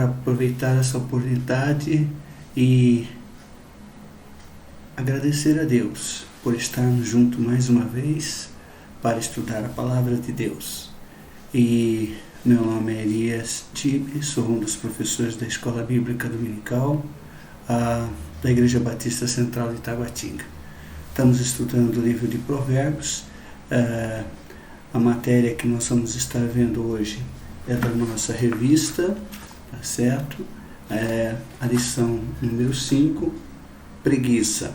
quero aproveitar essa oportunidade e agradecer a Deus por estarmos juntos mais uma vez para estudar a Palavra de Deus. E meu nome é Elias Tibe, sou um dos professores da Escola Bíblica Dominical da Igreja Batista Central de Taguatinga. Estamos estudando o livro de Provérbios. A matéria que nós vamos estar vendo hoje é da nossa revista, tá certo? A lição número 5, preguiça,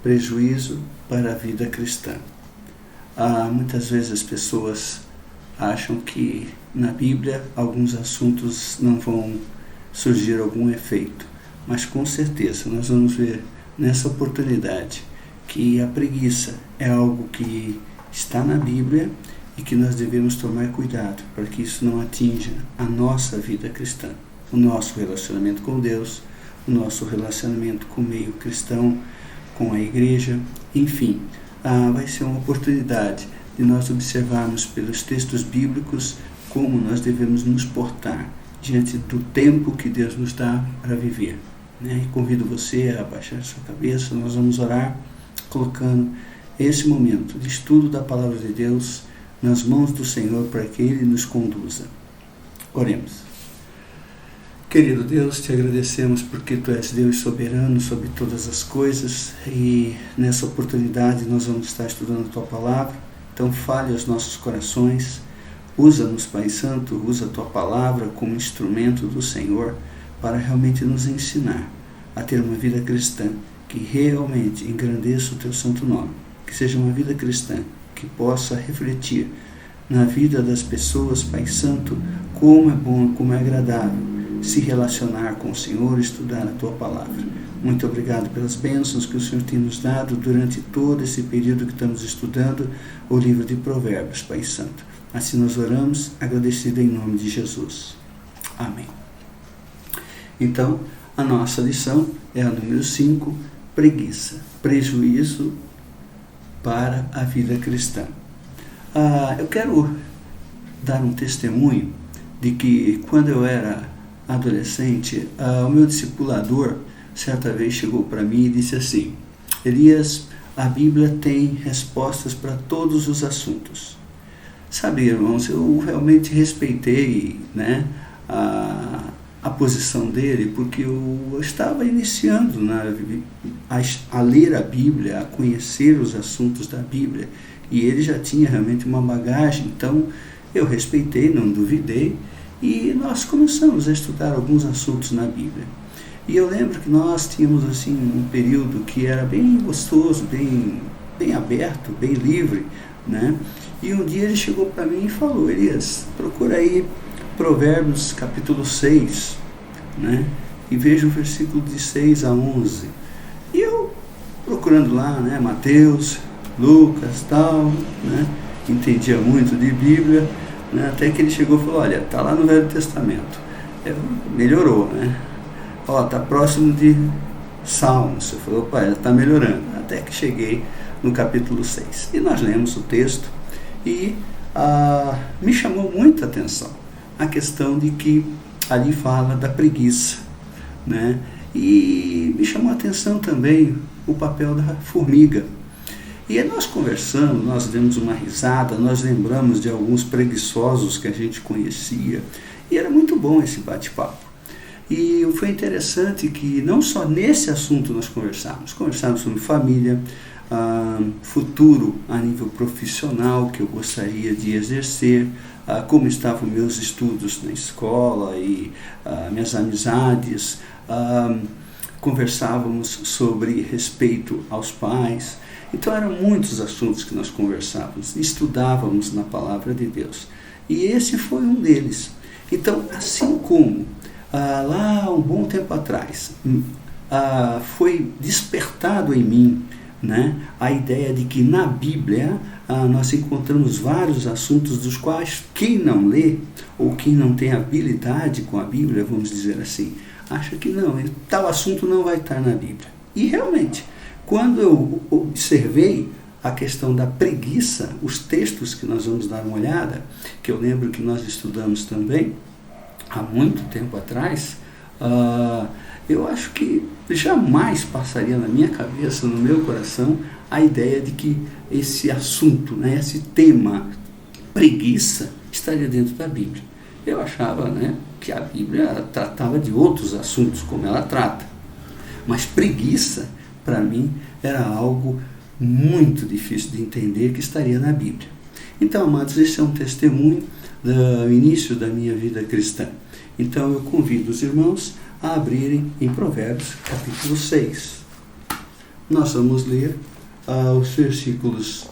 prejuízo para a vida cristã. Muitas vezes as pessoas acham que na Bíblia alguns assuntos não vão surgir algum efeito, mas com certeza nós vamos ver nessa oportunidade que a preguiça é algo que está na Bíblia e que nós devemos tomar cuidado para que isso não atinja a nossa vida cristã, o nosso relacionamento com Deus, o nosso relacionamento com o meio cristão, com a igreja, enfim. Vai ser uma oportunidade de nós observarmos pelos textos bíblicos como nós devemos nos portar diante do tempo que Deus nos dá para viver. E convido você a abaixar sua cabeça. Nós vamos orar colocando esse momento de estudo da Palavra de Deus nas mãos do Senhor para que Ele nos conduza. Oremos. Querido Deus, te agradecemos porque Tu és Deus soberano sobre todas as coisas e nessa oportunidade nós vamos estar estudando a Tua Palavra. Então fale aos nossos corações, usa-nos, Pai Santo, usa a Tua Palavra como instrumento do Senhor para realmente nos ensinar a ter uma vida cristã que realmente engrandeça o Teu santo nome, que seja uma vida cristã que possa refletir na vida das pessoas, Pai Santo, como é bom, como é agradável se relacionar com o Senhor e estudar a Tua Palavra. Muito obrigado pelas bênçãos que o Senhor tem nos dado durante todo esse período que estamos estudando o livro de Provérbios, Pai Santo. Assim nós oramos, agradecido em nome de Jesus. Amém. Então, a nossa lição é a número 5, preguiça, prejuízo para a vida cristã. Eu quero dar um testemunho de que quando eu era adolescente, o meu discipulador certa vez chegou para mim e disse assim: Elias, a Bíblia tem respostas para todos os assuntos. Sabe, irmãos, eu realmente respeitei, a posição dele, porque eu estava iniciando a ler a Bíblia, a conhecer os assuntos da Bíblia, e ele já tinha realmente uma bagagem, então eu respeitei, não duvidei, e nós começamos a estudar alguns assuntos na Bíblia. E eu lembro que nós tínhamos assim um período que era bem gostoso, bem aberto, bem livre, E um dia ele chegou para mim e falou: Elias, procura aí Provérbios capítulo 6, e veja o versículo de 6 a 11. E eu procurando lá, Mateus, Lucas, tal, entendia muito de Bíblia, até que ele chegou e falou: olha, está lá no Velho Testamento. Melhorou, está próximo de Salmos. Eu falei: opa, está melhorando. Até que cheguei no capítulo 6. E nós lemos o texto e me chamou muita atenção a questão de que ali fala da preguiça, E me chamou a atenção também o papel da formiga. E aí nós conversamos, nós demos uma risada, nós lembramos de alguns preguiçosos que a gente conhecia, e era muito bom esse bate-papo. E foi interessante que não só nesse assunto nós conversamos sobre família, futuro a nível profissional que eu gostaria de exercer, como estavam meus estudos na escola e minhas amizades, conversávamos sobre respeito aos pais. Então eram muitos assuntos que nós conversávamos, estudávamos na Palavra de Deus. E esse foi um deles. Então, assim como lá um bom tempo atrás foi despertado em mim a ideia de que na Bíblia nós encontramos vários assuntos dos quais quem não lê ou quem não tem habilidade com a Bíblia, vamos dizer assim, acha que não, tal assunto não vai estar na Bíblia. E realmente, quando eu observei a questão da preguiça, os textos que nós vamos dar uma olhada, que eu lembro que nós estudamos também, há muito tempo atrás, eu acho que jamais passaria na minha cabeça, no meu coração, a ideia de que esse assunto, né, esse tema, preguiça, estaria dentro da Bíblia. Eu achava, né, que a Bíblia tratava de outros assuntos, como ela trata. Mas preguiça, para mim, era algo muito difícil de entender que estaria na Bíblia. Então, amados, esse é um testemunho do início da minha vida cristã. Então, eu convido os irmãos a abrirem em Provérbios, capítulo 6. Nós vamos ler os versículos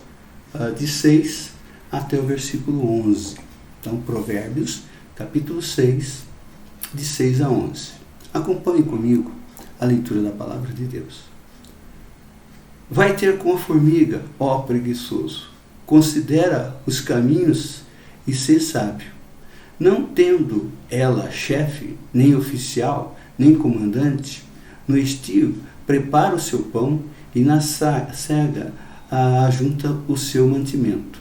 de 6 até o versículo 11. Então, Provérbios, capítulo 6, de 6 a 11. Acompanhe comigo a leitura da palavra de Deus. Vai ter com a formiga, ó preguiçoso, considera os caminhos e sê sábio. Não tendo ela chefe, nem oficial, nem comandante, no estio prepara o seu pão e na cega ajunta o seu mantimento.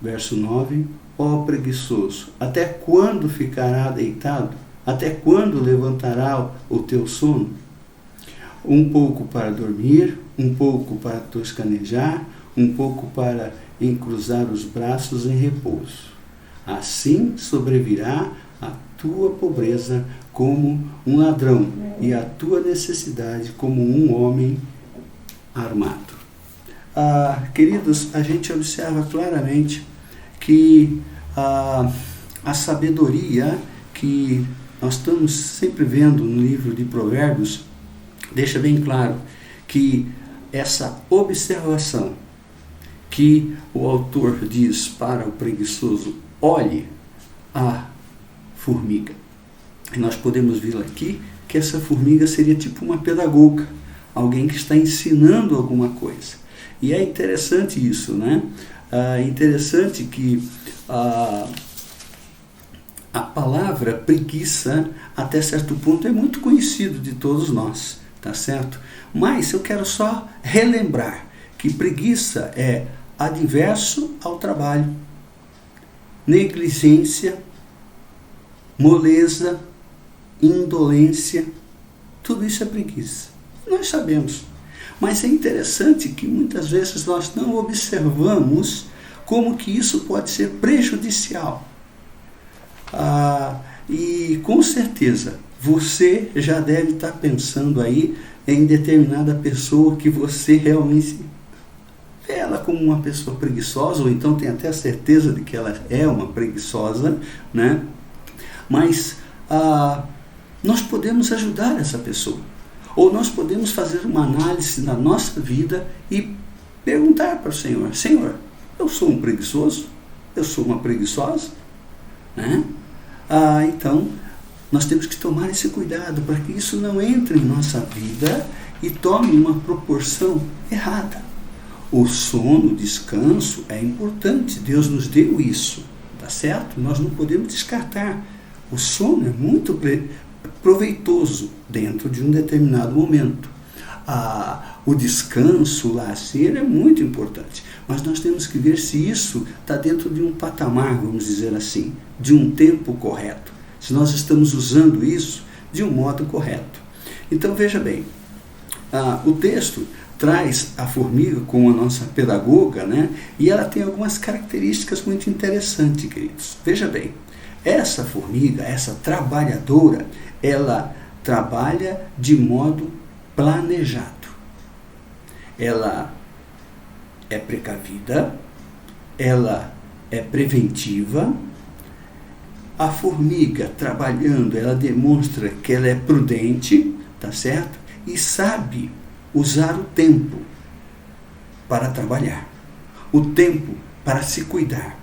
Verso 9. Ó preguiçoso, até quando ficará deitado? Até quando levantará o teu sono? Um pouco para dormir, um pouco para toscanejar, um pouco para encruzar os braços em repouso. Assim sobrevirá a tua pobreza como um ladrão e a tua necessidade como um homem armado. Queridos, a gente observa claramente que a sabedoria que nós estamos sempre vendo no livro de Provérbios deixa bem claro que essa observação que o autor diz para o preguiçoso: olhe a formiga. E nós podemos ver aqui que essa formiga seria tipo uma pedagoga, alguém que está ensinando alguma coisa. E é interessante isso, né? É interessante que a palavra preguiça, até certo ponto, é muito conhecido de todos nós, tá certo? Mas eu quero só relembrar que preguiça é adverso ao trabalho, negligência, moleza, indolência, tudo isso é preguiça. Nós sabemos, mas é interessante que muitas vezes nós não observamos como que isso pode ser prejudicial. E com certeza você já deve estar pensando aí em determinada pessoa que você realmente vê ela como uma pessoa preguiçosa, ou então tem até a certeza de que ela é uma preguiçosa, né? Mas nós podemos ajudar essa pessoa, ou nós podemos fazer uma análise da nossa vida e perguntar para o Senhor: Senhor, eu sou um preguiçoso? Eu sou uma preguiçosa? Né? Então, nós temos que tomar esse cuidado para que isso não entre em nossa vida e tome uma proporção errada. O sono, o descanso é importante, Deus nos deu isso, tá certo? Nós não podemos descartar. O sono é muito proveitoso dentro de um determinado momento. O descanso, o lazer é muito importante, mas nós temos que ver se isso está dentro de um patamar, vamos dizer assim, de um tempo correto, se nós estamos usando isso de um modo correto. Então veja bem, o texto traz a formiga como a nossa pedagoga, né? E ela tem algumas características muito interessantes, queridos. Veja bem, essa formiga, essa trabalhadora, ela trabalha de modo planejado. Ela é precavida, ela é preventiva. A formiga trabalhando, ela demonstra que ela é prudente, tá certo? E sabe usar o tempo para trabalhar, o tempo para se cuidar.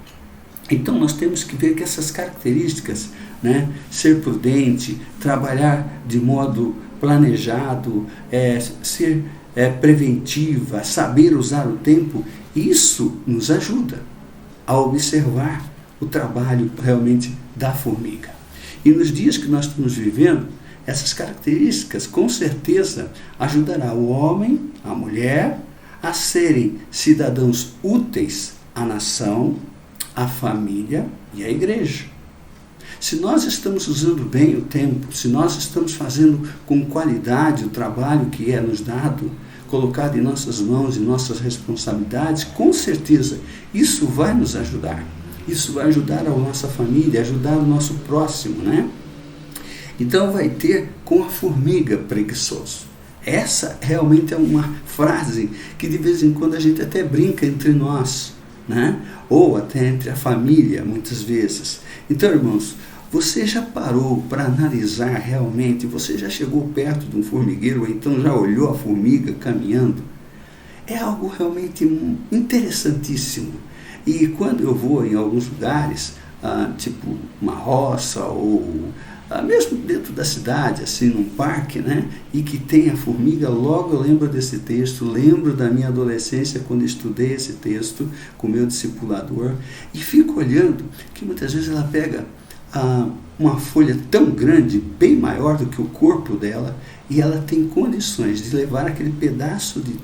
Então nós temos que ver que essas características, né, ser prudente, trabalhar de modo planejado, ser preventiva, saber usar o tempo, isso nos ajuda a observar o trabalho realmente da formiga. E nos dias que nós estamos vivendo, essas características com certeza ajudará o homem, a mulher, a serem cidadãos úteis à nação, à família e à igreja. Se nós estamos usando bem o tempo, se nós estamos fazendo com qualidade o trabalho que é nos dado, colocado em nossas mãos e nossas responsabilidades, com certeza isso vai nos ajudar. Isso vai ajudar a nossa família, ajudar o nosso próximo, né? Então vai ter com a formiga preguiçoso. Essa realmente é uma frase que de vez em quando a gente até brinca entre nós, né? Ou até entre a família, muitas vezes. Então, irmãos, você já parou para analisar realmente? Você já chegou perto de um formigueiro, ou então já olhou a formiga caminhando? É algo realmente interessantíssimo. E quando eu vou em alguns lugares, tipo uma roça ou mesmo dentro da cidade, assim, num parque, né? E que tem a formiga, logo eu lembro desse texto, lembro da minha adolescência quando estudei esse texto com o meu discipulador e fico olhando que muitas vezes ela pega uma folha tão grande, bem maior do que o corpo dela, e ela tem condições de levar aquele pedaço de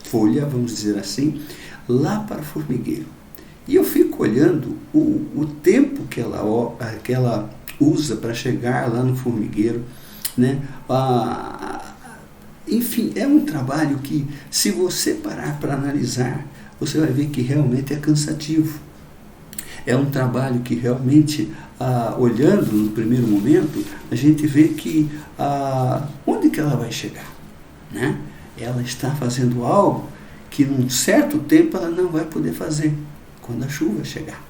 folha, vamos dizer assim, lá para o formigueiro. E eu fico olhando o tempo que ela usa para chegar lá no formigueiro, né? Enfim, é um trabalho que, se você parar para analisar, você vai ver que realmente é cansativo. É um trabalho que realmente, olhando no primeiro momento, a gente vê que onde que ela vai chegar, né? Ela está fazendo algo que num certo tempo ela não vai poder fazer, quando a chuva chegar,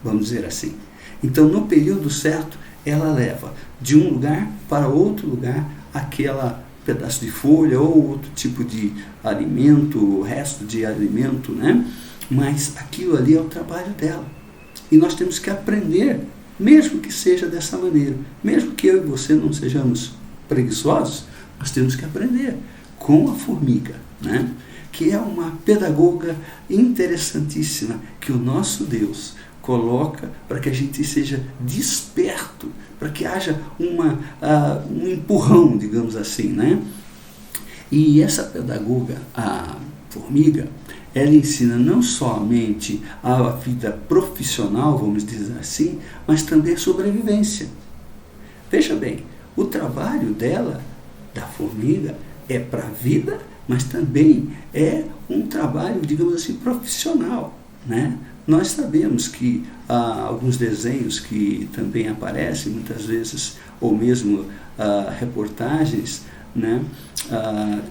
vamos dizer assim. Então, no período certo, ela leva de um lugar para outro lugar aquela pedaço de folha ou outro tipo de alimento, resto de alimento, né? Mas aquilo ali é o trabalho dela. E nós temos que aprender, mesmo que seja dessa maneira, mesmo que eu e você não sejamos preguiçosos, nós temos que aprender com a formiga, né? Que é uma pedagoga interessantíssima que o nosso Deus coloca para que a gente seja desperto, para que haja um empurrão, digamos assim, né? E essa pedagoga, a formiga, ela ensina não somente a vida profissional, vamos dizer assim, mas também a sobrevivência. Veja bem, o trabalho dela, da formiga, é para a vida, mas também é um trabalho, digamos assim, profissional, né? Nós sabemos que há alguns desenhos que também aparecem muitas vezes, ou mesmo reportagens, né,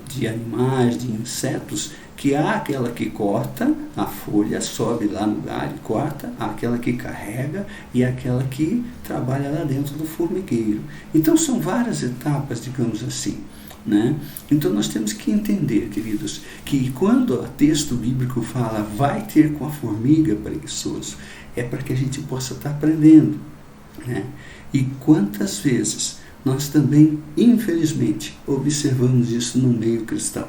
de animais, de insetos, que há aquela que corta a folha, sobe lá no galho e corta, há aquela que carrega e aquela que trabalha lá dentro do formigueiro. Então são várias etapas, digamos assim, né? Então nós temos que entender, queridos, que quando o texto bíblico fala vai ter com a formiga preguiçoso, é para que a gente possa estar aprendendo, né? E quantas vezes nós também, infelizmente, observamos isso no meio cristão.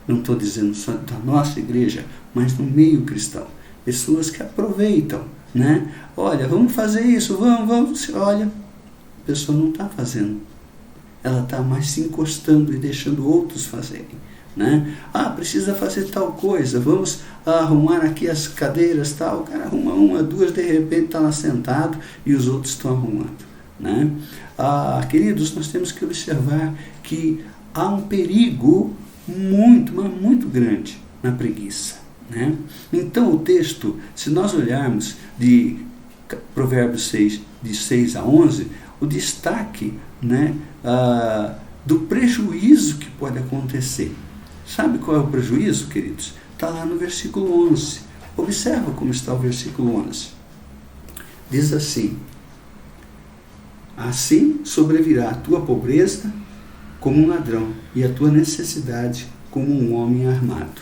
Não estou dizendo só da nossa igreja, mas no meio cristão. Pessoas que aproveitam, né? Olha, vamos fazer isso, vamos. Olha, a pessoa não está fazendo. Ela está mais se encostando e deixando outros fazerem, né? Precisa fazer tal coisa, vamos arrumar aqui as cadeiras, tal. O cara arruma uma, duas, de repente está lá sentado e os outros estão arrumando, né? Queridos, nós temos que observar que há um perigo muito, mas muito grande na preguiça, né? Então o texto, se nós olharmos de Provérbios 6, de 6 a 11, o destaque, né, do prejuízo que pode acontecer. Sabe qual é o prejuízo, queridos? Está lá no versículo 11. Observa como está o versículo 11. Diz assim: assim sobrevirá a tua pobreza como um ladrão, e a tua necessidade como um homem armado.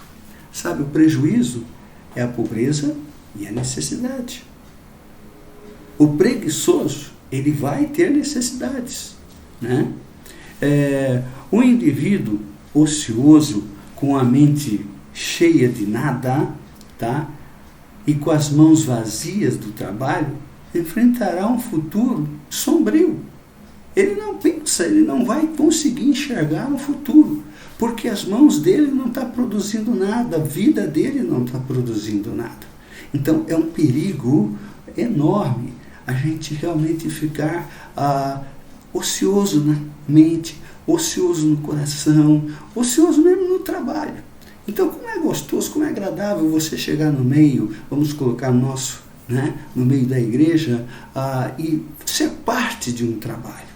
Sabe, o prejuízo é a pobreza e a necessidade. O preguiçoso, ele vai ter necessidades, né? O indivíduo ocioso, com a mente cheia de nada, tá? E com as mãos vazias do trabalho, enfrentará um futuro sombrio. Ele não pensa, ele não vai conseguir enxergar o futuro, porque as mãos dele não estão produzindo nada, a vida dele não está produzindo nada. Então é um perigo enorme a gente realmente ficar ocioso na mente, ocioso no coração, ocioso mesmo no trabalho. Então, como é gostoso, como é agradável você chegar no meio, vamos colocar no meio da igreja, e ser parte de um trabalho,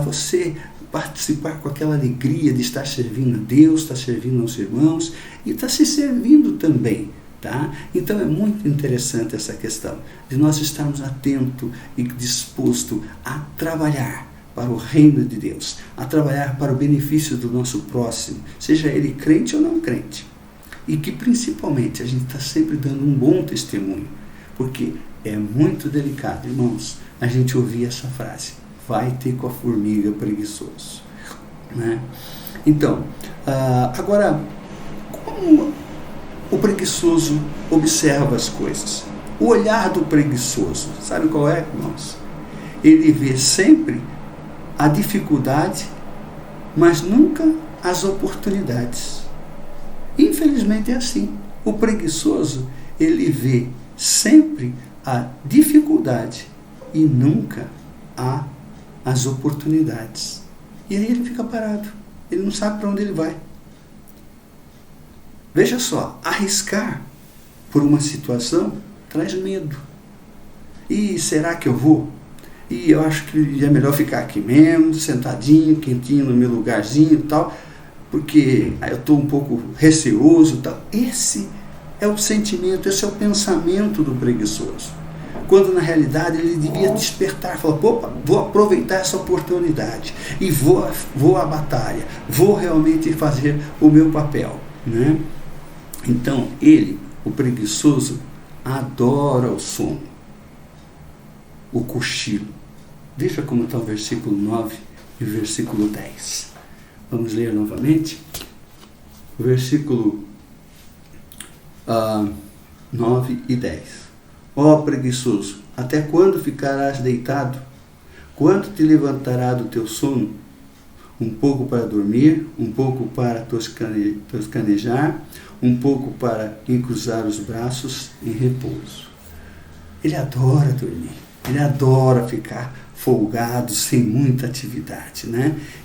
você participar com aquela alegria de estar servindo a Deus, estar servindo aos irmãos e estar se servindo também. Tá? Então é muito interessante essa questão de nós estarmos atentos e dispostos a trabalhar para o reino de Deus, a trabalhar para o benefício do nosso próximo, seja ele crente ou não crente. E que principalmente a gente está sempre dando um bom testemunho, porque é muito delicado, irmãos, a gente ouvir essa frase, vai ter com a formiga preguiçoso. Então, agora, como o preguiçoso observa as coisas? O olhar do preguiçoso, sabe qual é, irmãos? Ele vê sempre a dificuldade, mas nunca as oportunidades. Infelizmente é assim. O preguiçoso, ele vê sempre a dificuldade e nunca as oportunidades. E aí ele fica parado. Ele não sabe para onde ele vai. Veja só, arriscar por uma situação traz medo. E será que eu vou? E eu acho que é melhor ficar aqui mesmo, sentadinho, quentinho no meu lugarzinho e tal, porque eu estou um pouco receoso e tal. Esse é o sentimento, esse é o pensamento do preguiçoso. Quando na realidade ele devia despertar, falar, opa, vou aproveitar essa oportunidade e vou à batalha, vou realmente fazer o meu papel. Então ele, o preguiçoso, adora o sono, o cochilo. Veja como está o versículo 9 e o versículo 10. Vamos ler novamente. O versículo 9 e 10. Ó preguiçoso, até quando ficarás deitado? Quando te levantará do teu sono? Um pouco para dormir, um pouco para toscanejar, um pouco para encruzar os braços em repouso. Ele adora dormir, ele adora ficar folgado, sem muita atividade,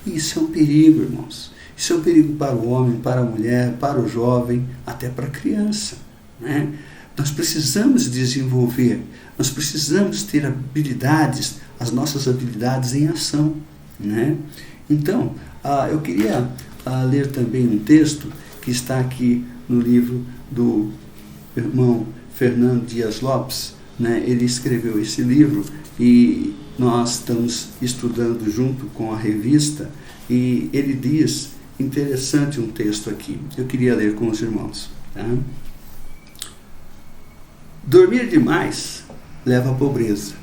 E isso é um perigo, irmãos. Isso é um perigo para o homem, para a mulher, para o jovem, até para a criança, Nós precisamos desenvolver, nós precisamos ter habilidades, as nossas habilidades em ação, Então, eu queria ler também um texto que está aqui no livro do irmão Fernando Dias Lopes, Ele escreveu esse livro e nós estamos estudando junto com a revista e ele diz, interessante um texto aqui, eu queria ler com os irmãos. Dormir demais leva à pobreza.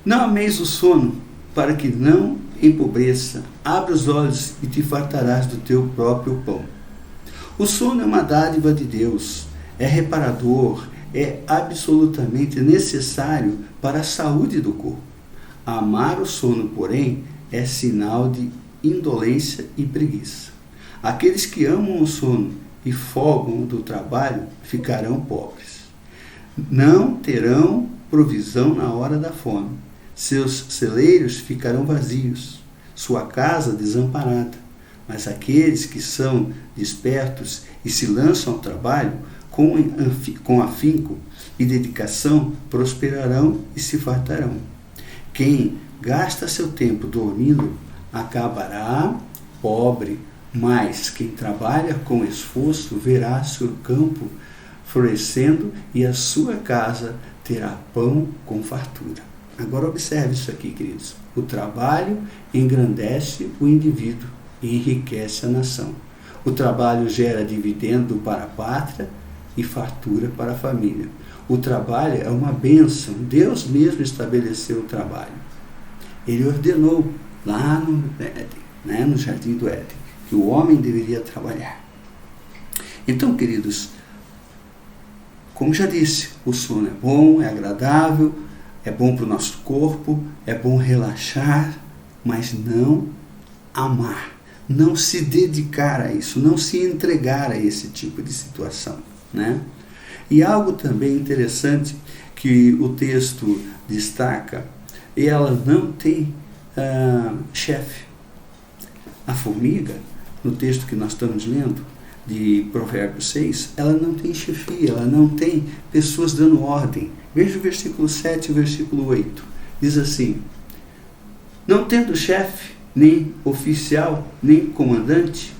Não ameis o sono, para que não empobreça. Abre os olhos e te fartarás do teu próprio pão. O sono é uma dádiva de Deus, é reparador, é absolutamente necessário para a saúde do corpo. Amar o sono, porém, é sinal de indolência e preguiça. Aqueles que amam o sono e folgam do trabalho ficarão pobres. Não terão provisão na hora da fome. Seus celeiros ficarão vazios, sua casa desamparada. Mas aqueles que são despertos e se lançam ao trabalho com afinco e dedicação prosperarão e se fartarão. Quem gasta seu tempo dormindo acabará pobre, mas quem trabalha com esforço verá seu campo florescendo e a sua casa terá pão com fartura. Agora observe isso aqui, queridos. O trabalho engrandece o indivíduo e enriquece a nação. O trabalho gera dividendo para a pátria e fartura para a família. O trabalho é uma bênção. Deus mesmo estabeleceu o trabalho. Ele ordenou lá no Éden, no Jardim do Éden, que o homem deveria trabalhar. Então, queridos, como já disse, o sono é bom, é agradável, é bom para o nosso corpo, é bom relaxar, mas não amar, não se dedicar a isso, não se entregar a esse tipo de situação, E algo também interessante que o texto destaca, ela não tem chefe. A formiga, no texto que nós estamos lendo, de Provérbios 6, ela não tem chefia, ela não tem pessoas dando ordem. Veja o versículo 7 e o versículo 8. Diz assim: não tendo chefe, nem oficial, nem comandante,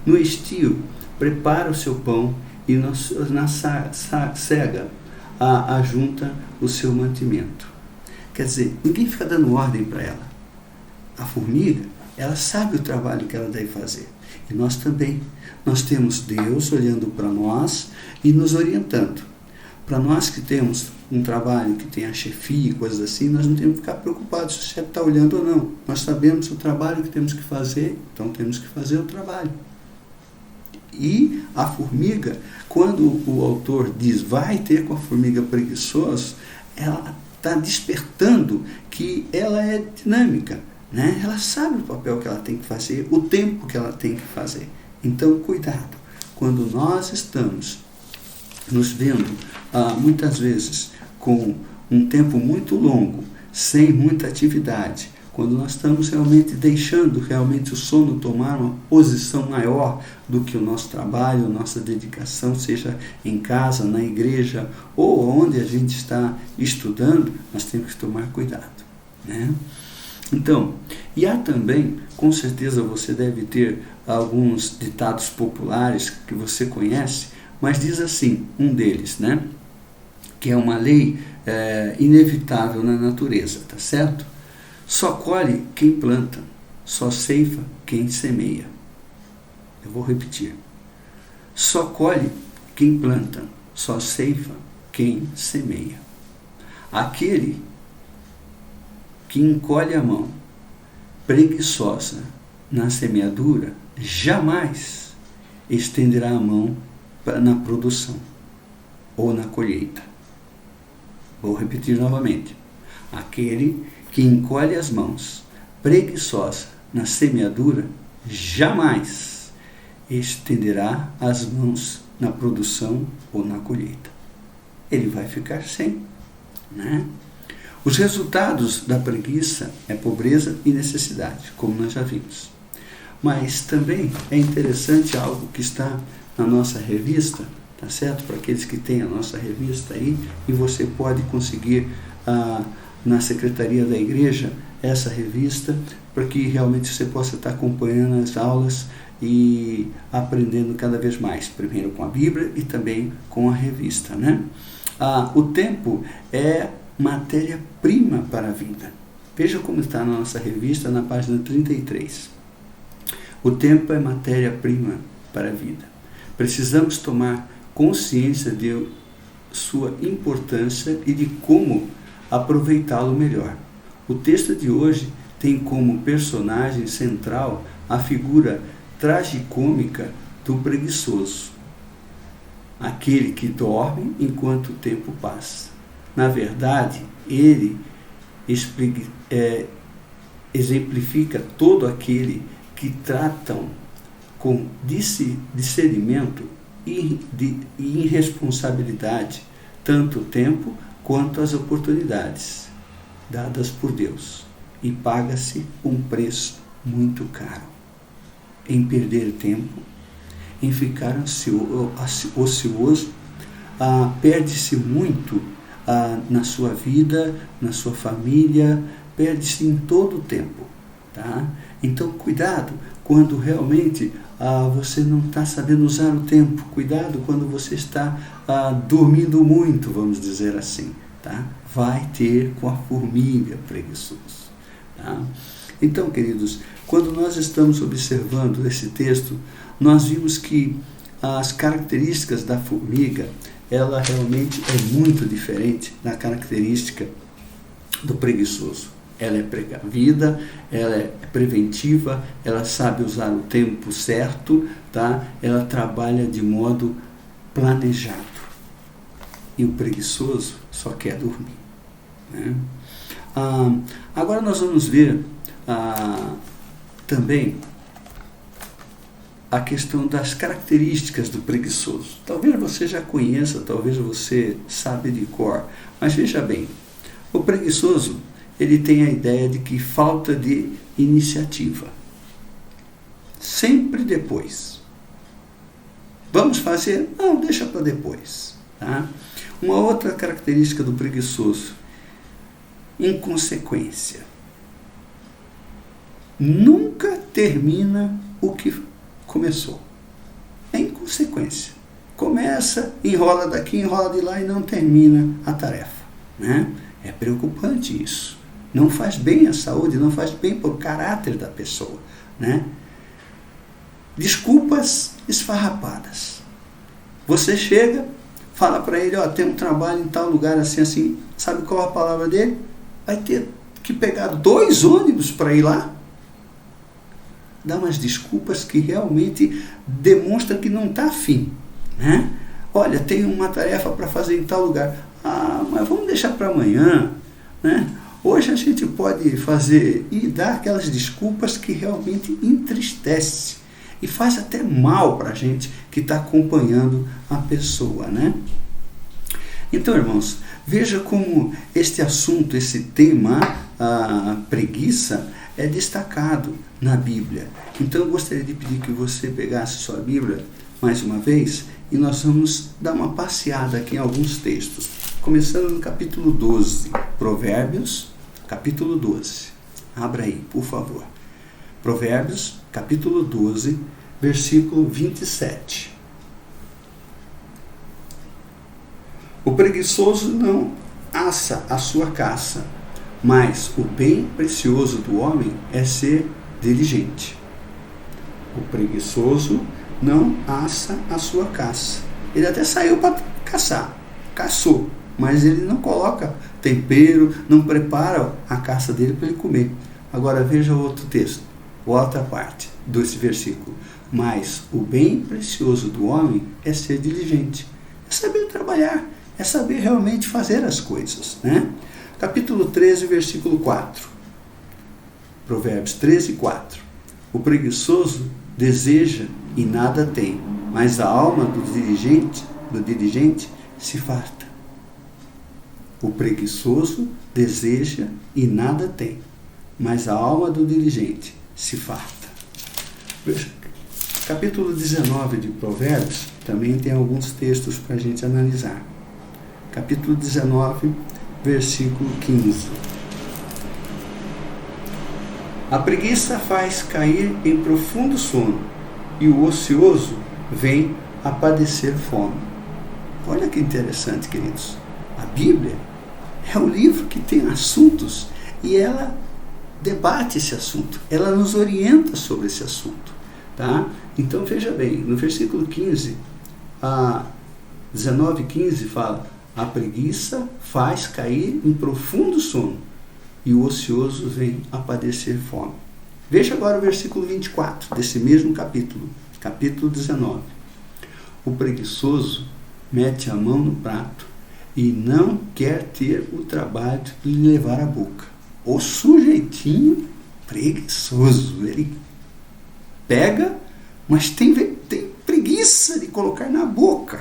no estio prepara o seu pão e na cega ajunta o seu mantimento. Quer dizer, ninguém fica dando ordem para ela. A formiga, ela sabe o trabalho que ela deve fazer. E nós também. Nós temos Deus olhando para nós e nos orientando. Para nós que temos um trabalho que tem a chefia e coisas assim, nós não temos que ficar preocupados se o chefe está olhando ou não. Nós sabemos o trabalho que temos que fazer, então temos que fazer o trabalho. E a formiga, quando o autor diz vai ter com a formiga preguiçosa, ela está despertando que ela é dinâmica, né? Ela sabe o papel que ela tem que fazer, o tempo que ela tem que fazer. Então, cuidado, quando nós estamos nos vendo muitas vezes com um tempo muito longo, sem muita atividade, quando nós estamos realmente deixando realmente o sono tomar uma posição maior do que o nosso trabalho, a nossa dedicação, seja em casa, na igreja ou onde a gente está estudando, nós temos que tomar cuidado, né? Então, e há também, com certeza você deve ter alguns ditados populares que você conhece, mas diz assim, um deles, né? Que é uma lei inevitável na natureza, tá certo? Só colhe quem planta, só ceifa quem semeia. Eu vou repetir. Só colhe quem planta, só ceifa quem semeia. Aquele que encolhe a mão, preguiçosa na semeadura, jamais estenderá a mão na produção ou na colheita. Vou repetir novamente. Aquele que encolhe as mãos, preguiçosa na semeadura, jamais estenderá as mãos na produção ou na colheita. Ele vai ficar sem, né? Os resultados da preguiça é pobreza e necessidade, como nós já vimos. Mas também é interessante algo que está na nossa revista, tá certo? Para aqueles que têm a nossa revista aí, e você pode conseguir na secretaria da igreja essa revista, para que realmente você possa estar acompanhando as aulas e aprendendo cada vez mais, primeiro com a Bíblia e também com a revista, né? O tempo é matéria-prima para a vida. Veja como está na nossa revista, na página 33. O tempo é matéria-prima para a vida. Precisamos tomar consciência de sua importância e de como aproveitá-lo melhor. O texto de hoje tem como personagem central a figura tragicômica do preguiçoso, aquele que dorme enquanto o tempo passa. Na verdade, ele exemplifica todo aquele que tratam com discernimento e irresponsabilidade tanto o tempo quanto as oportunidades dadas por Deus. E paga-se um preço muito caro em perder tempo, em ficar ocioso, perde-se muito na sua vida, na sua família, perde-se em todo o tempo, tá? Então, cuidado quando realmente você não está sabendo usar o tempo. Cuidado quando você está dormindo muito, vamos dizer assim, tá? Vai ter com a formiga preguiçoso, tá? Então, queridos, quando nós estamos observando esse texto, nós vimos que as características da formiga, ela realmente é muito diferente da característica do preguiçoso. Ela é precavida, ela é preventiva, ela sabe usar o tempo certo, tá? Ela trabalha de modo planejado. E o preguiçoso só quer dormir, né? Agora nós vamos ver também a questão das características do preguiçoso. Talvez você já conheça, talvez você sabe de cor, mas veja bem, o preguiçoso, ele tem a ideia de que falta de iniciativa. Sempre depois. Vamos fazer? Não, deixa para depois. Tá? Uma outra característica do preguiçoso, inconsequência. Nunca termina o que começou. É inconsequência. Começa, enrola daqui, enrola de lá e não termina a tarefa. Né? É preocupante isso. Não faz bem à saúde, não faz bem para o caráter da pessoa. Né? Desculpas esfarrapadas. Você chega, fala para ele, tem um trabalho em tal lugar assim, assim. Sabe qual a palavra dele? Vai ter que pegar 2 ônibus para ir lá. Dá umas desculpas que realmente demonstram que não está afim. Né? Olha, tem uma tarefa para fazer em tal lugar. Mas vamos deixar para amanhã. Né? Hoje a gente pode fazer e dar aquelas desculpas que realmente entristece e faz até mal para a gente que está acompanhando a pessoa. Né? Então, irmãos, veja como este assunto, esse tema, a preguiça, é destacado na Bíblia. Então eu gostaria de pedir que você pegasse sua Bíblia mais uma vez e nós vamos dar uma passeada aqui em alguns textos. Começando no capítulo 12, Provérbios, capítulo 12. Abra aí, por favor. Provérbios, capítulo 12, versículo 27. O preguiçoso não assa a sua caça, mas o bem precioso do homem é ser diligente. O preguiçoso não assa a sua caça. Ele até saiu para caçar, caçou, mas ele não coloca tempero, não prepara a caça dele para ele comer. Agora veja o outro texto, outra parte desse versículo. Mas o bem precioso do homem é ser diligente, é saber trabalhar, é saber realmente fazer as coisas, né? Capítulo 13, versículo 4. Provérbios 13, 4. O preguiçoso deseja e nada tem, mas a alma do diligente se farta. O preguiçoso deseja e nada tem, mas a alma do diligente se farta. Capítulo 19 de Provérbios também tem alguns textos para a gente analisar. Capítulo 19, versículo 15. A preguiça faz cair em profundo sono, e o ocioso vem a padecer fome. Olha que interessante, queridos. A Bíblia é o livro que tem assuntos e ela debate esse assunto, ela nos orienta sobre esse assunto. Tá? Então veja bem, no versículo 15, 19:15 fala: a preguiça faz cair em profundo sono, e o ocioso vem a padecer fome. Veja agora o versículo 24 desse mesmo capítulo, capítulo 19. O preguiçoso mete a mão no prato e não quer ter o trabalho de levar à boca. O sujeitinho preguiçoso, ele pega, mas tem preguiça de colocar na boca.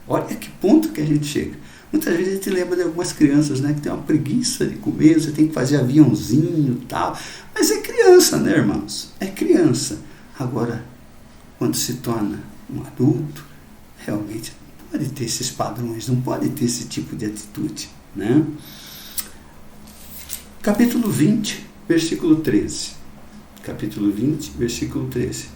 Olha que ponto que a gente chega. Muitas vezes a gente lembra de algumas crianças, né, que tem uma preguiça de comer, você tem que fazer aviãozinho e tal. Mas é criança, né, irmãos? É criança. Agora, quando se torna um adulto, realmente não pode ter esses padrões, não pode ter esse tipo de atitude. Né? Capítulo 20, versículo 13. Capítulo 20, versículo 13.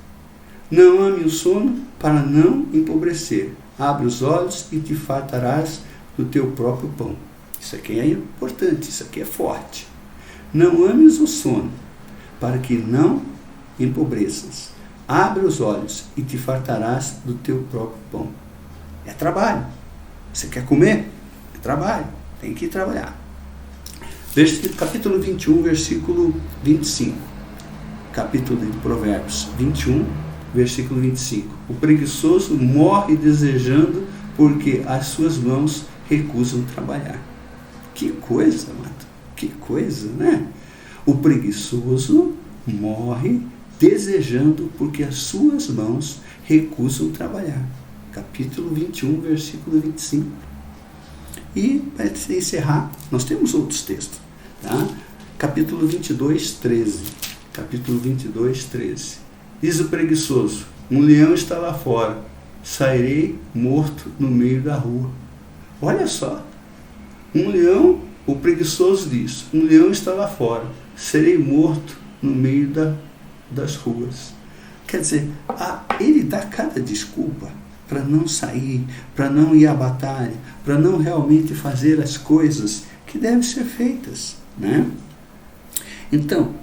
Não ame o sono para não empobrecer. Abre os olhos e te fartarás do teu próprio pão. Isso aqui é importante, isso aqui é forte. Não ames o sono, para que não empobreças. Abre os olhos e te fartarás do teu próprio pão. É trabalho. Você quer comer? É trabalho. Tem que ir trabalhar. Capítulo 21, versículo 25. Capítulo de Provérbios 21, versículo 25. O preguiçoso morre desejando, porque as suas mãos recusam trabalhar. Que coisa, amado. Que coisa, né? O preguiçoso morre desejando porque as suas mãos recusam trabalhar. Capítulo 21, versículo 25. E, para encerrar, nós temos outros textos. Tá? Capítulo 22, 13. Capítulo 22, 13. Diz o preguiçoso: um leão está lá fora, sairei morto no meio da rua. Olha só, um leão, o preguiçoso diz, um leão está lá fora, serei morto no meio das ruas. Quer dizer, ele dá cada desculpa para não sair, para não ir à batalha, para não realmente fazer as coisas que devem ser feitas, né? Então,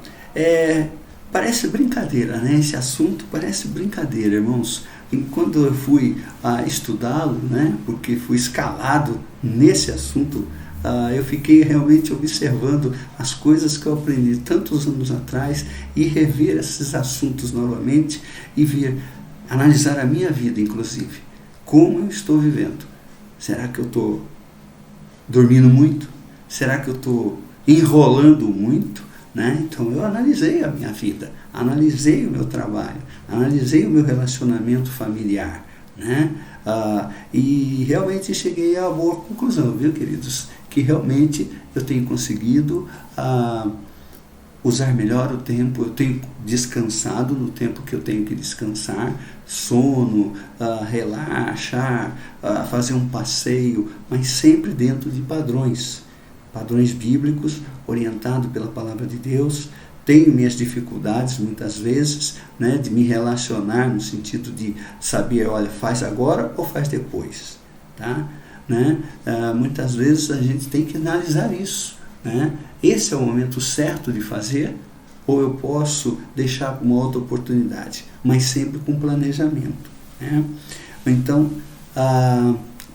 parece brincadeira, né? Esse assunto parece brincadeira, irmãos. E quando eu fui estudá-lo, né? Porque fui escalado nesse assunto, eu fiquei realmente observando as coisas que eu aprendi tantos anos atrás e rever esses assuntos novamente e analisar a minha vida, inclusive. Como eu estou vivendo? Será que eu estou dormindo muito? Será que eu estou enrolando muito? Né? Então eu analisei a minha vida, analisei o meu trabalho, analisei o meu relacionamento familiar, né? E realmente cheguei a boa conclusão, viu, queridos? Que realmente eu tenho conseguido usar melhor o tempo, eu tenho descansado no tempo que eu tenho que descansar, sono, relaxar, fazer um passeio, mas sempre dentro de padrões bíblicos, orientado pela palavra de Deus. Tenho minhas dificuldades muitas vezes, né, de me relacionar no sentido de saber, olha, faz agora ou faz depois, tá? Né? Muitas vezes a gente tem que analisar isso, né? Esse é o momento certo de fazer, ou eu posso deixar uma outra oportunidade, mas sempre com planejamento, né? Então,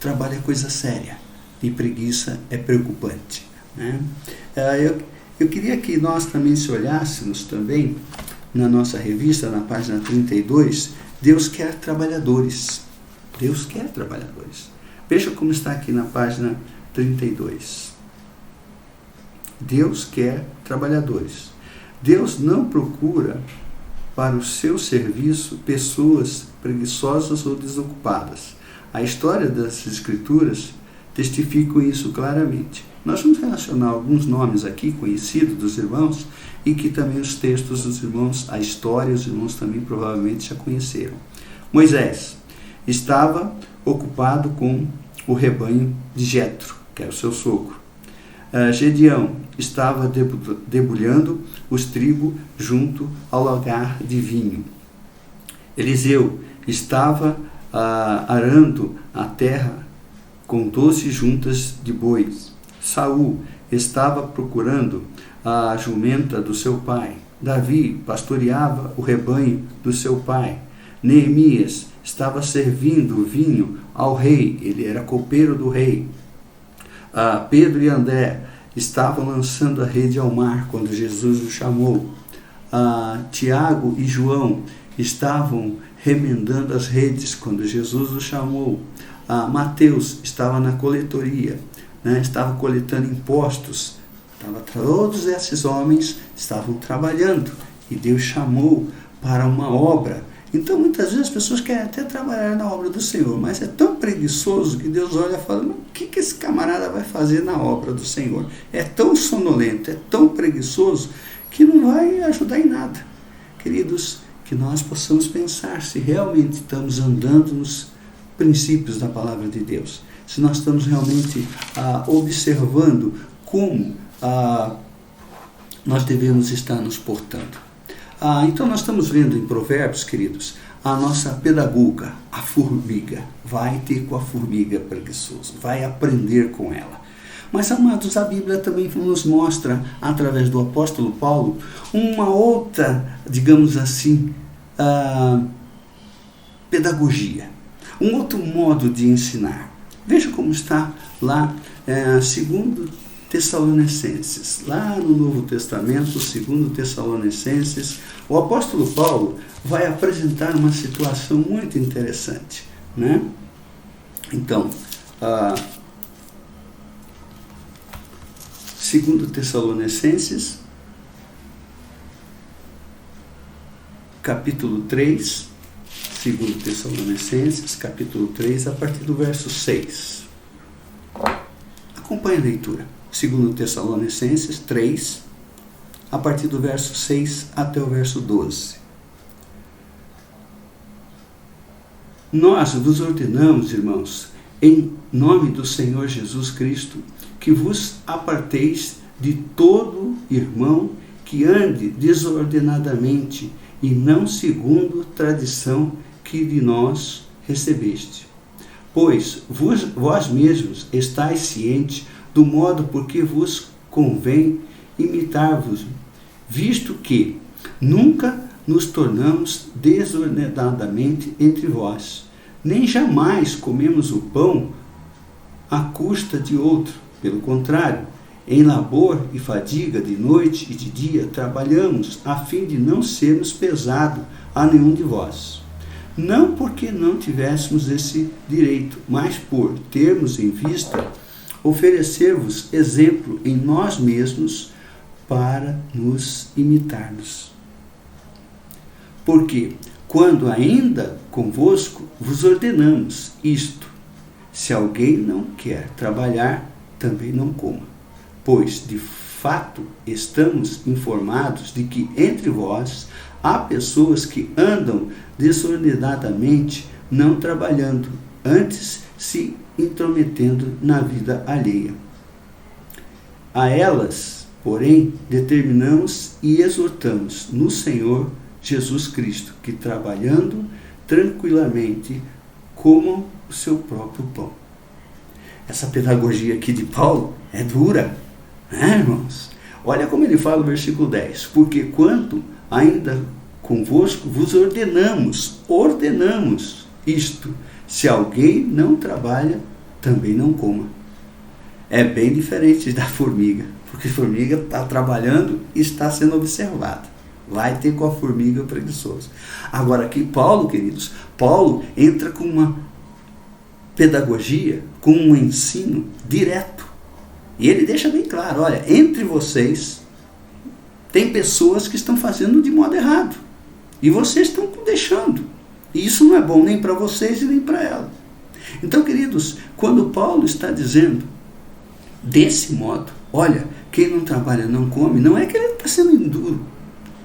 trabalho é coisa séria e preguiça é preocupante, né? Eu queria que nós também se olhássemos também na nossa revista, na página 32, Deus quer trabalhadores. Deus quer trabalhadores. Veja como está aqui na página 32. Deus quer trabalhadores. Deus não procura para o seu serviço pessoas preguiçosas ou desocupadas. A história das Escrituras testifica isso claramente. Nós vamos relacionar alguns nomes aqui conhecidos dos irmãos e que também os textos dos irmãos, a história, os irmãos também provavelmente já conheceram. Moisés estava ocupado com o rebanho de Jetro, que era o seu sogro. Gedeão estava debulhando os trigos junto ao lagar de vinho. Eliseu estava arando a terra com 12 juntas de bois. Saul estava procurando a jumenta do seu pai. Davi pastoreava o rebanho do seu pai. Neemias estava servindo vinho ao rei, ele era copeiro do rei. Pedro e André estavam lançando a rede ao mar quando Jesus o chamou. Tiago e João estavam remendando as redes quando Jesus o chamou. Mateus estava na coletoria, né? Estava coletando impostos. Todos esses homens estavam trabalhando e Deus chamou para uma obra. Então muitas vezes as pessoas querem até trabalhar na obra do Senhor, mas é tão preguiçoso que Deus olha e fala: o que esse camarada vai fazer na obra do Senhor? É tão sonolento, é tão preguiçoso que não vai ajudar em nada. Queridos, que nós possamos pensar se realmente estamos andando nos princípios da palavra de Deus, se nós estamos realmente observando como nós devemos estar nos portando. Então nós estamos vendo em Provérbios, queridos, a nossa pedagoga, a formiga. Vai ter com a formiga preguiçoso, vai aprender com ela. Mas, amados, a Bíblia também nos mostra, através do apóstolo Paulo, uma outra, digamos assim, pedagogia, um outro modo de ensinar. Veja como está lá, segundo Tessalonicenses, lá no Novo Testamento, segundo Tessalonicenses, o apóstolo Paulo vai apresentar uma situação muito interessante, né? Então, segundo Tessalonicenses, capítulo 3, 2 Tessalonicenses, capítulo 3, a partir do verso 6. Acompanhe a leitura. 2 Tessalonicenses 3, a partir do verso 6 até o verso 12. Nós vos ordenamos, irmãos, em nome do Senhor Jesus Cristo, que vos aparteis de todo irmão que ande desordenadamente e não segundo tradição que de nós recebeste. Pois vós mesmos estáis cientes do modo por que vos convém imitar-vos, visto que nunca nos tornamos desordenadamente entre vós, nem jamais comemos o pão à custa de outro. Pelo contrário, em labor e fadiga de noite e de dia trabalhamos, a fim de não sermos pesado a nenhum de vós. Não porque não tivéssemos esse direito, mas por termos em vista oferecer-vos exemplo em nós mesmos para nos imitarmos. Porque, quando ainda convosco vos ordenamos isto, se alguém não quer trabalhar, também não coma. Pois, de fato, estamos informados de que entre vós há pessoas que andam desordenadamente, não trabalhando, antes se intrometendo na vida alheia. A elas, porém, determinamos e exortamos no Senhor Jesus Cristo, que trabalhando tranquilamente comam o seu próprio pão. Essa pedagogia aqui de Paulo é dura, né, irmãos? Olha como ele fala no versículo 10. Porque quanto ainda convosco vos ordenamos isto, se alguém não trabalha, também não coma. É bem diferente da formiga, porque a formiga está trabalhando e está sendo observada. Vai ter com a formiga preguiçoso. Agora aqui Paulo, queridos, Paulo entra com uma pedagogia, com um ensino direto. E ele deixa bem claro, olha, entre vocês tem pessoas que estão fazendo de modo errado. E vocês estão deixando. E isso não é bom nem para vocês e nem para ela. Então, queridos, quando Paulo está dizendo desse modo, olha, quem não trabalha não come, não é que ele está sendo duro.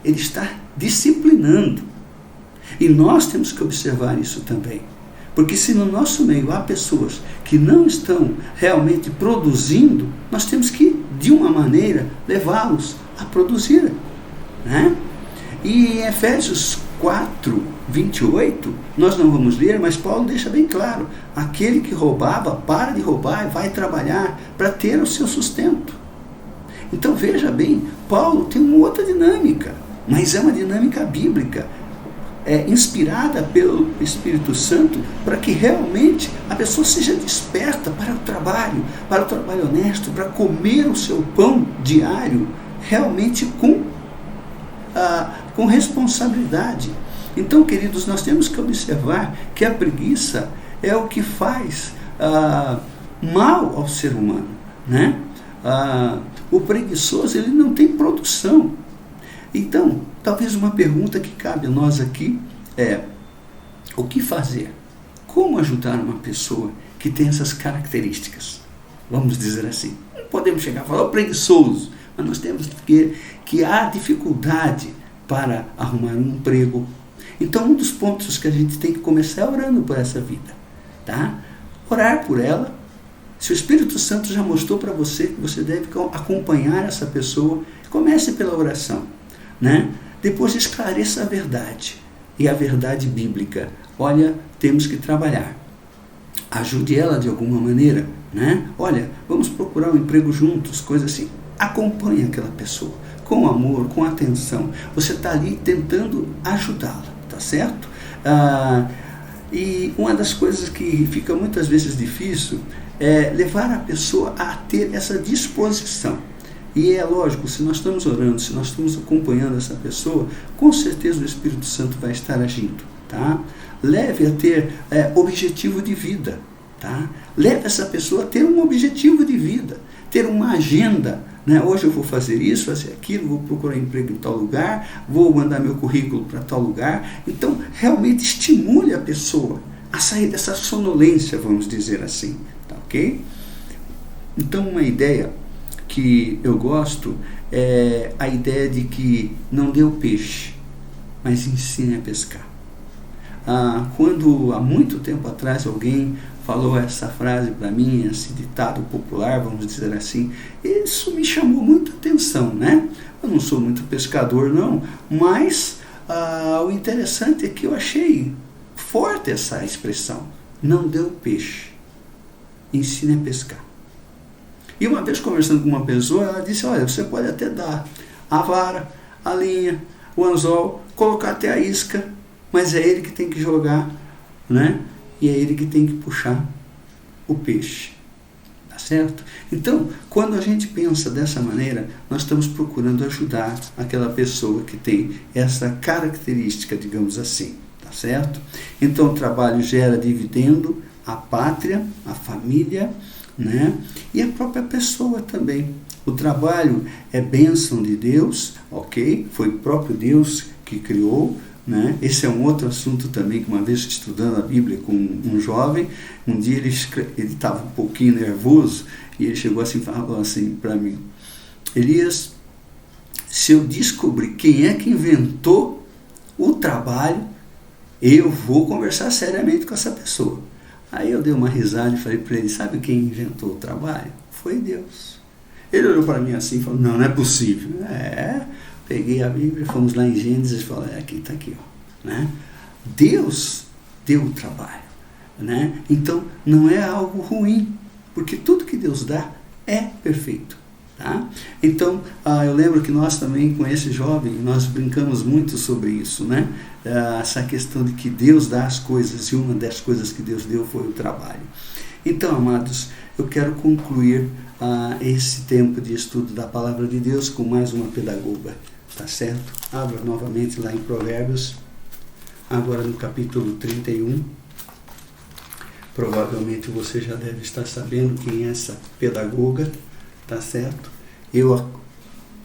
Ele está disciplinando. E nós temos que observar isso também. Porque se no nosso meio há pessoas que não estão realmente produzindo, nós temos que, de uma maneira, levá-los a produzir. Né? E em Efésios 4, 28, nós não vamos ler, mas Paulo deixa bem claro, aquele que roubava, para de roubar e vai trabalhar para ter o seu sustento. Então veja bem, Paulo tem uma outra dinâmica, mas é uma dinâmica bíblica, inspirada pelo Espírito Santo, para que realmente a pessoa seja desperta para o trabalho honesto, para comer o seu pão diário, realmente com responsabilidade. Então, queridos, nós temos que observar que a preguiça é o que faz mal ao ser humano, né? O preguiçoso, ele não tem produção. Então, talvez uma pergunta que cabe a nós aqui é: o que fazer? Como ajudar uma pessoa que tem essas características? Vamos dizer assim. Não podemos chegar a falar o preguiçoso, mas nós temos que há dificuldade para arrumar um emprego. Então, um dos pontos que a gente tem que começar é orando por essa vida, tá? Orar por ela. Se o Espírito Santo já mostrou para você que você deve acompanhar essa pessoa, comece pela oração, né? Depois esclareça a verdade, e a verdade bíblica. Olha, temos que trabalhar. Ajude ela de alguma maneira, né? Olha, vamos procurar um emprego juntos, coisa assim. Acompanhe aquela pessoa, com amor, com atenção. Você está ali tentando ajudá-la, tá certo? E uma das coisas que fica muitas vezes difícil é levar a pessoa a ter essa disposição. E é lógico, se nós estamos orando, se nós estamos acompanhando essa pessoa, com certeza o Espírito Santo vai estar agindo, tá? Leve a ter objetivo de vida, tá? Leve essa pessoa a ter um objetivo de vida, ter uma agenda né? Hoje eu vou fazer isso, fazer aquilo, vou procurar emprego em tal lugar, vou mandar meu currículo para tal lugar. Então, realmente estimule a pessoa a sair dessa sonolência, vamos dizer assim, tá ok? Então, uma ideia que eu gosto é a ideia de que não dê o peixe, mas ensine a pescar. Quando há muito tempo atrás alguém falou essa frase para mim, esse ditado popular, vamos dizer assim, isso me chamou muita atenção, né? Eu não sou muito pescador não, mas o interessante é que eu achei forte essa expressão, não dê o peixe, ensine a pescar. E uma vez conversando com uma pessoa, ela disse, olha, você pode até dar a vara, a linha, o anzol, colocar até a isca, mas é ele que tem que jogar, né? E é ele que tem que puxar o peixe. Tá certo? Então, quando a gente pensa dessa maneira, nós estamos procurando ajudar aquela pessoa que tem essa característica, digamos assim. Tá certo? Então, o trabalho gera dividendo à pátria, à família, né? E a própria pessoa também. O trabalho é bênção de Deus, ok? Foi o próprio Deus que criou, né? Esse é um outro assunto também, que uma vez estudando a Bíblia com um jovem, um dia ele estava um pouquinho nervoso e ele chegou assim, falou assim para mim, Elias, se eu descobrir quem é que inventou o trabalho, eu vou conversar seriamente com essa pessoa. Aí eu dei uma risada e falei para ele, sabe quem inventou o trabalho? Foi Deus. Ele olhou para mim assim e falou, não é possível. Peguei a Bíblia, fomos lá em Gênesis e falei, aqui está aqui, ó, né? Deus deu o trabalho, né? Então não é algo ruim, porque tudo que Deus dá é perfeito. Tá? Então, eu lembro que nós também, com esse jovem, nós brincamos muito sobre isso, né? Essa questão de que Deus dá as coisas, e uma das coisas que Deus deu foi o trabalho. Então, amados, eu quero concluir esse tempo de estudo da Palavra de Deus com mais uma pedagoga, tá certo? Abra novamente lá em Provérbios, agora no capítulo 31. Provavelmente você já deve estar sabendo quem é essa pedagoga, tá certo? Eu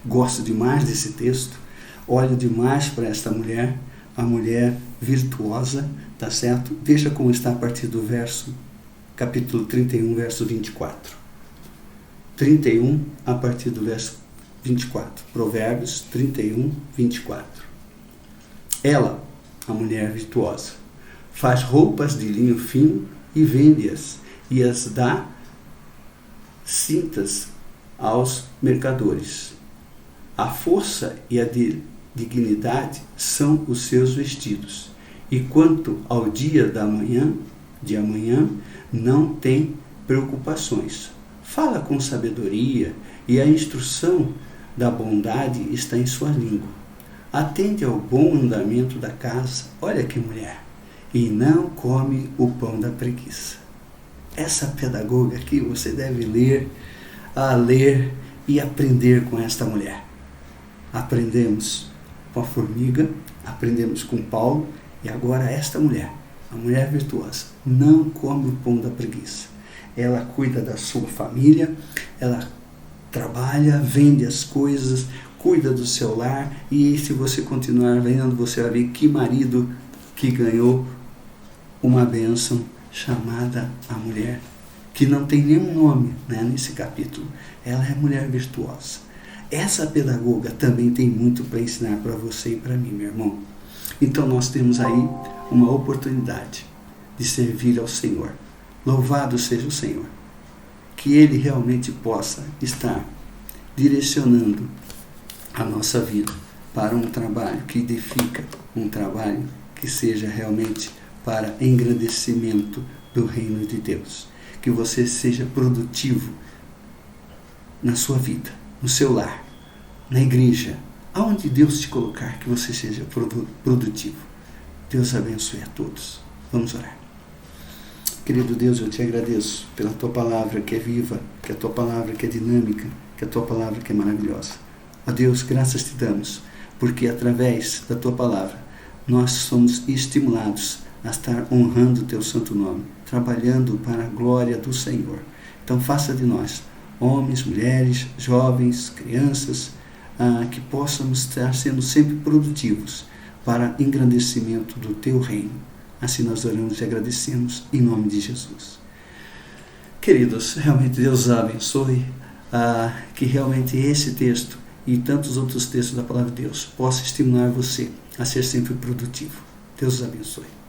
gosto demais desse texto, olho demais para esta mulher, a mulher virtuosa, tá certo? Veja como está a partir do capítulo 31, verso 24. 31, a partir do verso 24. Provérbios 31, 24. Ela, a mulher virtuosa, faz roupas de linho fino e vende-as, e as dá cintas aos mercadores. A força e a dignidade são os seus vestidos, e quanto ao dia de amanhã, não tem preocupações. Fala com sabedoria, e a instrução da bondade está em sua língua. Atende ao bom andamento da casa, olha que mulher, e não come o pão da preguiça. Essa pedagoga aqui você deve ler e aprender com esta mulher. Aprendemos com a formiga, aprendemos com Paulo, e agora esta mulher, a mulher virtuosa, não come o pão da preguiça. Ela cuida da sua família, ela trabalha, vende as coisas, cuida do seu lar, e se você continuar vendo, você vai ver que marido que ganhou uma bênção chamada a mulher, que não tem nenhum nome, né, nesse capítulo. Ela é mulher virtuosa. Essa pedagoga também tem muito para ensinar para você e para mim, meu irmão. Então nós temos aí uma oportunidade de servir ao Senhor. Louvado seja o Senhor. Que Ele realmente possa estar direcionando a nossa vida para um trabalho que edifica, um trabalho que seja realmente para engrandecimento do reino de Deus. Que você seja produtivo na sua vida, no seu lar, na igreja, aonde Deus te colocar, que você seja produtivo. Deus abençoe a todos. Vamos orar. Querido Deus, eu te agradeço pela tua palavra que é viva, que é a tua palavra que é dinâmica, que é a tua palavra que é maravilhosa. Ó Deus, graças te damos, porque através da tua palavra nós somos estimulados a estar honrando o teu santo nome, trabalhando para a glória do Senhor. Então faça de nós homens, mulheres, jovens, crianças, que possamos estar sendo sempre produtivos para engrandecimento do Teu reino. Assim nós oramos e agradecemos em nome de Jesus. Queridos, realmente Deus abençoe, que realmente esse texto e tantos outros textos da Palavra de Deus possa estimular você a ser sempre produtivo. Deus os abençoe.